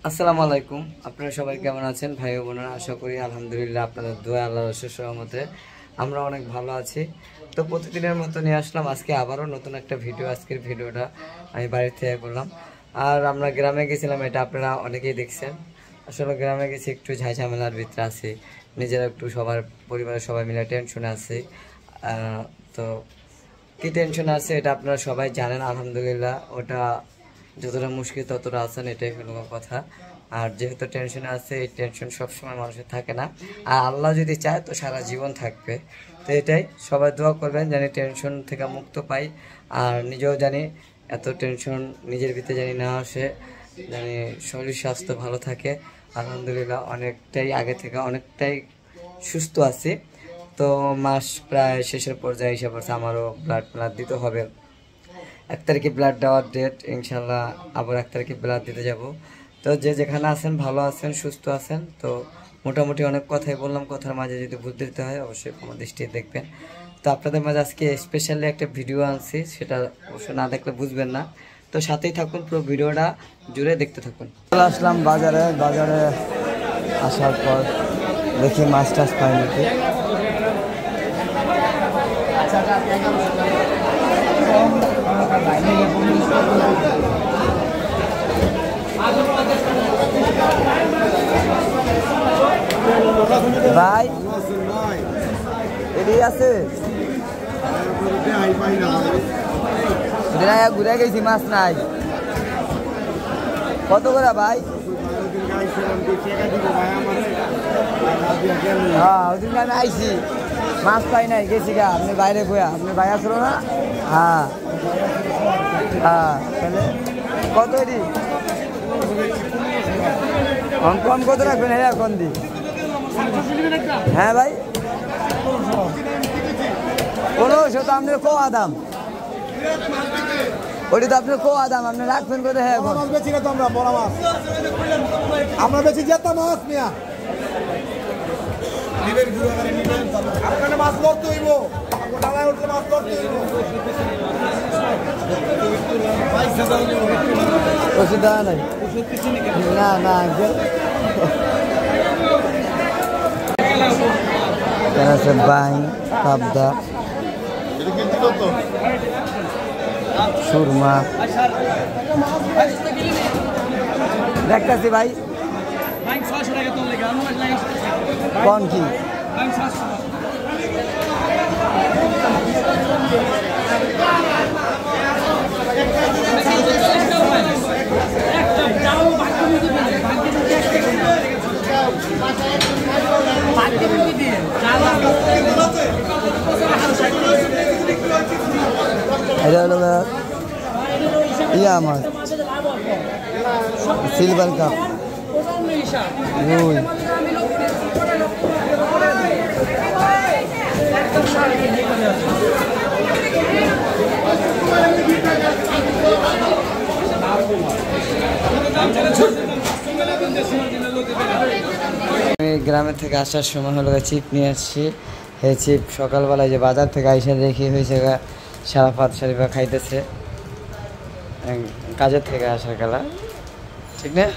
আসসালামু আলাইকুম। আপনারা সবাই কেমন আছেন ভাই ও বোনেরা? আশা করি আলহামদুলিল্লাহ আপনাদের দোয়া আল্লাহর অশেষ রহমতে আমরা অনেক ভালো আছি। তো প্রতিদিনের মতো নিয়ে আসলাম আজকে আবারও নতুন একটা ভিডিও। আজকের ভিডিওটা আমি বাড়ির থেকে করলাম। আর আমরা গ্রামে গেছিলাম, এটা আপনারা অনেকেই দেখছেন। আসলে গ্রামে গেছি, একটু ঝামেলার ভিতরে আছি, নিজেরা একটু সবার পরিবারের সবাই মিলে টেনশনে আছি। তো কী টেনশন আছে এটা আপনারা সবাই জানেন। আলহামদুলিল্লাহ ওটা যতটা মুশকিল ততটা আসান, এটাই হলো কথা। আর যেহেতু টেনশন আছে, এই টেনশন সবসময় মানুষের থাকে না, আর আল্লাহ যদি চায় তো সারা জীবন থাকবে। তো এটাই সবাই দোয়া করবেন জানি টেনশন থেকে মুক্ত পাই, আর নিজেও জানি এত টেনশন নিজের ভিতরে জানি না আসে, জানি শরীর স্বাস্থ্য ভালো থাকে। আলহামদুলিল্লাহ অনেকটাই আগে থেকে অনেকটাই সুস্থ আছি। তো মাস প্রায় শেষের পর্যায়ে এসে পড়ছে, আমারও ব্লাড দিতে হবে। 1 তারিখে ব্লাড দেওয়ার ডেট, ইনশাল্লাহ আবার 1 তারিখে ব্লাড দিতে যাব। তো যে যেখানে আছেন ভালো আছেন, সুস্থ আছেন। তো মোটামুটি অনেক কথাই বললাম, কথার মাঝে যদি ভুল দিতে হয় অবশ্যই কোনো দৃষ্টি দেখবেন। তো আপনাদের মাঝে আজকে স্পেশালি একটা ভিডিও আনছি, সেটা অবশ্যই না দেখলে বুঝবেন না। তো সাথেই থাকুন, পুরো ভিডিওটা জুড়ে দেখতে থাকুন। চলে আসলাম বাজারে আসার পর দেখি মাছ টাছ পাই নাকি। ভাই এটি আছে, ঘুরে গেছি, মাছ নাই। কত করে ভাই? হ্যাঁ ওদিন আমি আইছি, মাছ পাই নাই, গেছি গা। আপনি বাইরে গোয়া, আপনি ভাই আসলো না? হ্যাঁ হ্যাঁ, তাহলে কত এটি? কম কত রাখবেন? হ্যাঁ এখন দি। হ্যাঁ ভাই 1500 তো আপনার কোয়া দাম, ওটি তো আপনার কোয়া দাম, আপনি রাখবেন কত? হ্যাঁ এখন বেশি না তো, আমরা বেশি যেতাম মাছ মিয়া। আপনার মাছ ধরতে হইব, মাছ ধরতে হইব। ওষুধ দেওয়া নাই না না, বাইং পাবদা সুরমা দেখতেছি ভাই। কোন কি এটা হলো ইয়া মাছ, সিলভার কাপ, রুই। আমি গ্রামের থেকে আসার সময় হলো চিপ নিয়ে আসছি। এই চিপ সকালবেলায় যে বাজার থেকে আইসা দেখি হয়েছে সারা পাত সারিবা খাইতেছে, কাজের থেকে আসার খেলা, ঠিক না?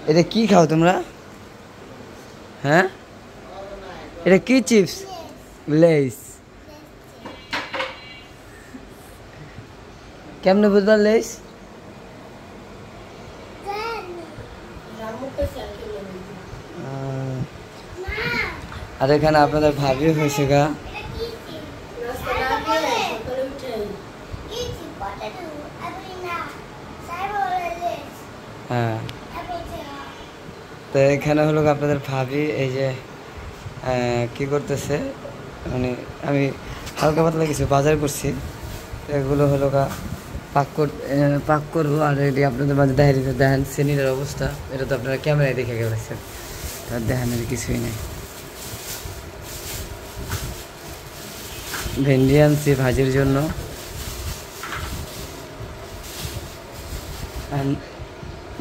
এটা কি খাও তোমরা? হ্যাঁ এটা কি চিপস? লেস। কেমনে বুঝবা লেস? আর এখানে আপনাদের ভাবি হয়েছে গা, হ্যাঁ। তো এখানে হলো আপনাদের ভাবি, এই যে কি করতেছে, মানে আমি হালকা পাতলা কিছু বাজার করছি, এগুলো হলো পাক করবো। আর এটি আপনাদের মাঝে দেখেন সিনিরের অবস্থা, এটা তো আপনারা ক্যামেরায় দেখে গেছেন, তার দেখেন কিছুই নেই। ভেন্ডি আনছি ভাজির জন্য,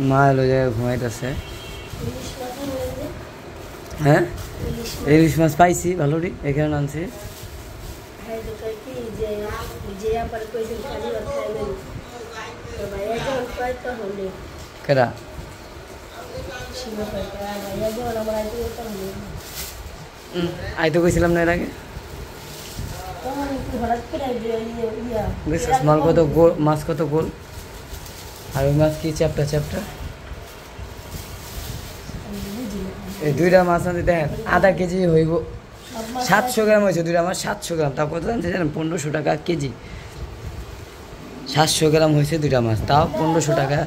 মা এলো জায়গায় ঘুমাইতেছে। হ্যাঁ ইলিশ মাছ পাইছি ভালোটি, এখানে আনছি। ভাই তো কয় কি যে যে আবার কইছেন খালি ভাত খাইবেন তো ভাইয়া যখন কয় তখন নেই কেরা সীমা কয় ভাইয়া যখন আমার আইতে তখন নেই আইতে কইছিলাম না এর আগে তখন একটু হঠাৎ করে ইয়া দেখছিস মাছ কত গোল আর ওই মাছ কি চ্যাপটা চ্যাপটা এই দুইটা মাছ আনতে দেখেন আধা কেজি হইব 700 গ্রাম হয়েছে দুইটা মাছ 700 গ্রাম তাও কত জানতে জানেন 1500 টাকা কেজি 700 গ্রাম হয়েছে দুইটা মাছ তাও 1500 টাকা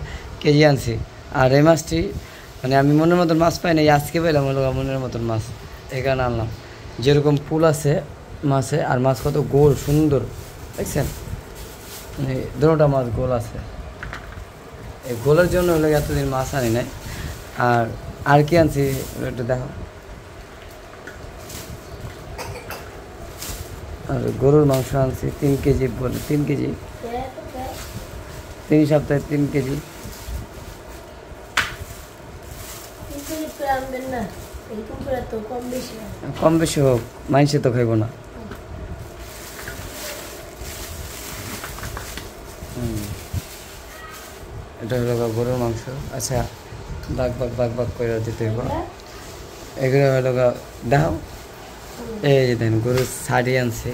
কেজি আনছি আর এই মাছটি মানে আমি মনের মতন মাছ পাই না আজকে পাইলাম হলো মনের মতন মাছ এই কারণে আনলাম যেরকম পুল আছে মাছে আর মাছ কত গোল সুন্দর দেখছেন মানে দুটোটা মাছ গোল আছে এই গোলের জন্য হলো এতদিন মাছ আনি নাই আর কি আনছি একটু দেখো আর গরুর মাংস আনছি 3 কেজি বলে 3 কেজি 3 সপ্তাহে 3 কেজি কম বেশি হোক মাইনসে তো খাইব না এটা হলো গরুর মাংস আচ্ছা ভাগ করে দিতে হইব এগুলো হলো দেখো এই যে দেন গরুর শাড়ি আনছে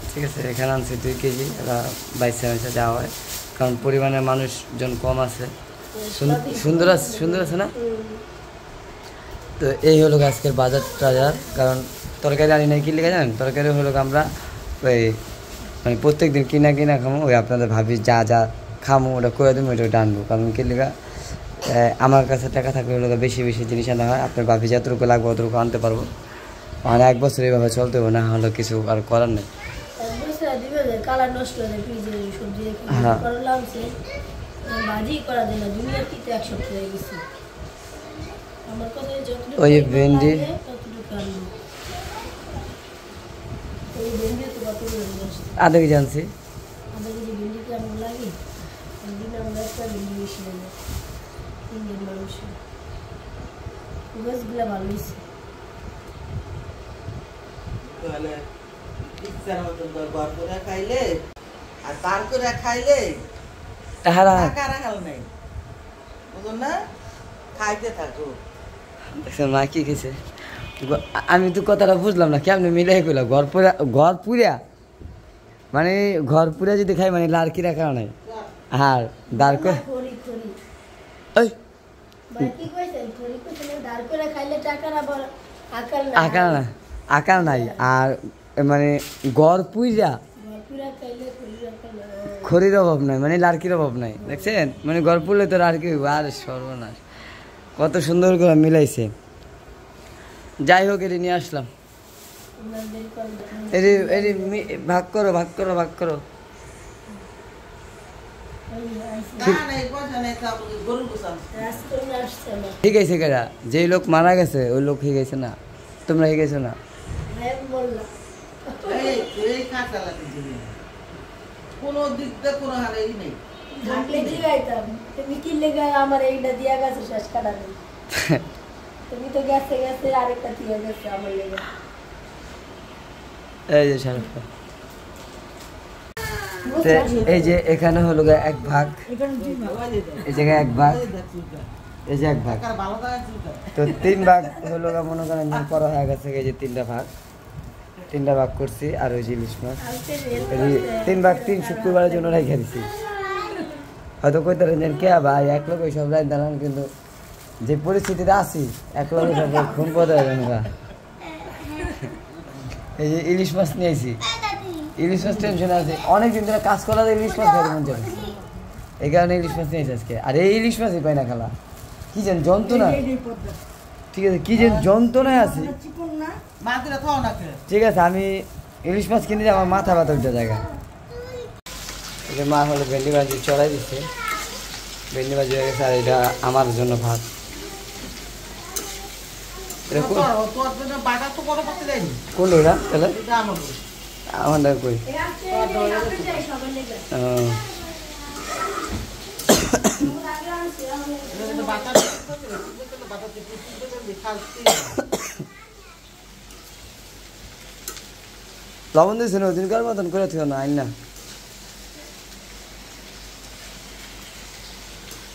ঠিক আছে এখানে আনছি 2 কেজি এরা 22 দেওয়া হয় কারণ পরিমাণে মানুষজন কম আছে সুন্দর আছে না তো এই হলো আজকের বাজার টাজার কারণ তরকারি আনি নাই কি লেগে জানেন তরকারি হলো আমরা ওই মানে প্রত্যেক দিন কিনা খামো ওই আপনাদের ভাবি যা খামো ওটা করে দেবো ওটা আনবো কারণ কি লেগা আমার কাছে টাকা থাকলে হলো বেশি জিনিস আনা হয় আপনার ভাবি যতটুকু লাগবে অতটুকু আনতে পারবো মানে 1 বছর এইভাবে চলতে হবে না হলো কিছু আর করার নেই হ্যাঁ ওই ভেন্ডি আধা কেজি আনছি মা কি খেয়েছে আমি তো কথাটা বুঝলাম না কেমনি মিলাই করলাম ঘর পুরা মানে ঘর পুরা যদি খাই মানে লাড়কি রাখা নাই আর দাঁড় করে আকার নাই আর মানে ঘর পুরা খড়ির অভাব নাই মানে লাড়কির অভাব নাই দেখছেন মানে ঘর পুরলে তো লাড়কি হইব আর সর্বনাশ কত সুন্দর করে মিলাইছে যাই হোক এটি নিয়ে আসলাম এটি ভাগ করো ঠিক আছে কেরা যেই লোক মারা গেছে ওই লোক হয়ে গেছে না তোমরা হয়ে গেছো না কোনো দিক দিয়ে কোনো হারেই নেই তুমি কি লেগে আমার এইটা দিয়া গেছে শেষ কাটা নেই তুমি তো গেছে আরেকটা দিয়ে গেছে আমার লেগে এই যে এই যে এখানে হলো এক ভাগ এই জায়গায় এক ভাগ এই যে এক ভাগ তো 3 ভাগ হলো মনে করেন করা হয়ে গেছে এই যে 3টা ভাগ করছি আর ওই যে ইলিশ মাছ 3 ভাগ 3 শুক্রবারের জন্য রেখে দিছি হয়তো কইতে পারেন কে ভাই এক লোক সব রাত দাঁড়ান কিন্তু যে পরিস্থিতিতে আছি এক লোক সব খুন পদে এই যে ইলিশ মাছ নিয়েছি ইলিশ মাছ টেনশন আছে অনেকদিন ধরে কাজ করা ইলিশ মাছ খাইতে মন যাবে এই কারণে ইলিশ মাছ নিয়েছি আজকে আর এই ইলিশ মাছই পাই না খালা কি যেন যন্ত্রণা ঠিক আছে কি যেন যন্ত্রণায় আছে ঠিক আছে আমি ইলিশ মাছ কিনে আমার মাথা ব্যথা উঠে জায়গা এই যে মা হলো ভেন্ডি ভাজি চড়াই দিচ্ছে ভেন্ডি ভাজি হয়ে গেছে আর এটা আমার জন্য ভাত কোন ওরা তাহলে আমাদের কই লবণ দিয়েছেন ওদিনকার মতন করে থিও না আইন না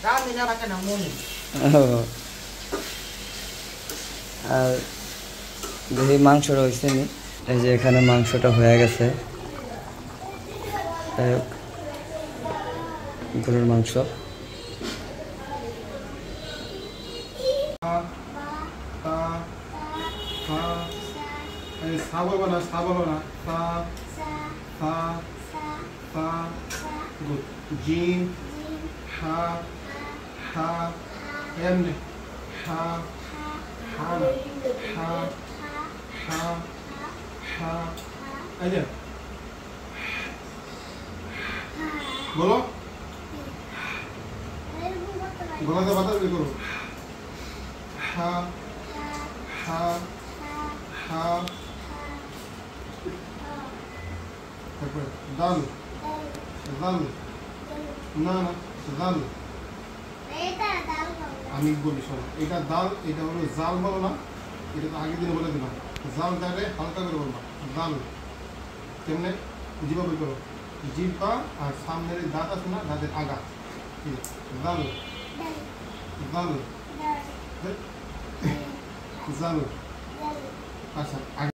রামিনা রাখে না মনি আর দেখি মাংসটা হয়েছে নি এই যে এখানে মাংসটা হয়ে গেছে গরুর মাংস সাবল না সা সা সা গুড জিম হা হা এম হা হা হা হা হা এই যে বলো গলাতে বাতাস বের করো হা হা হা তারপরে দাল দাল না না দাল আমি বলি শোনো এটা দাল এটা হলো জাল বলো না এটা তো আগের দিনে বলে দিলাম জাল দাঁড়ে হালকা করে বলবা দাল কেমনে জিভা বই করো জিভা আর সামনের দাঁত আছে না দাঁতের আগা ঠিক আছে দাল দাল জাল আচ্ছা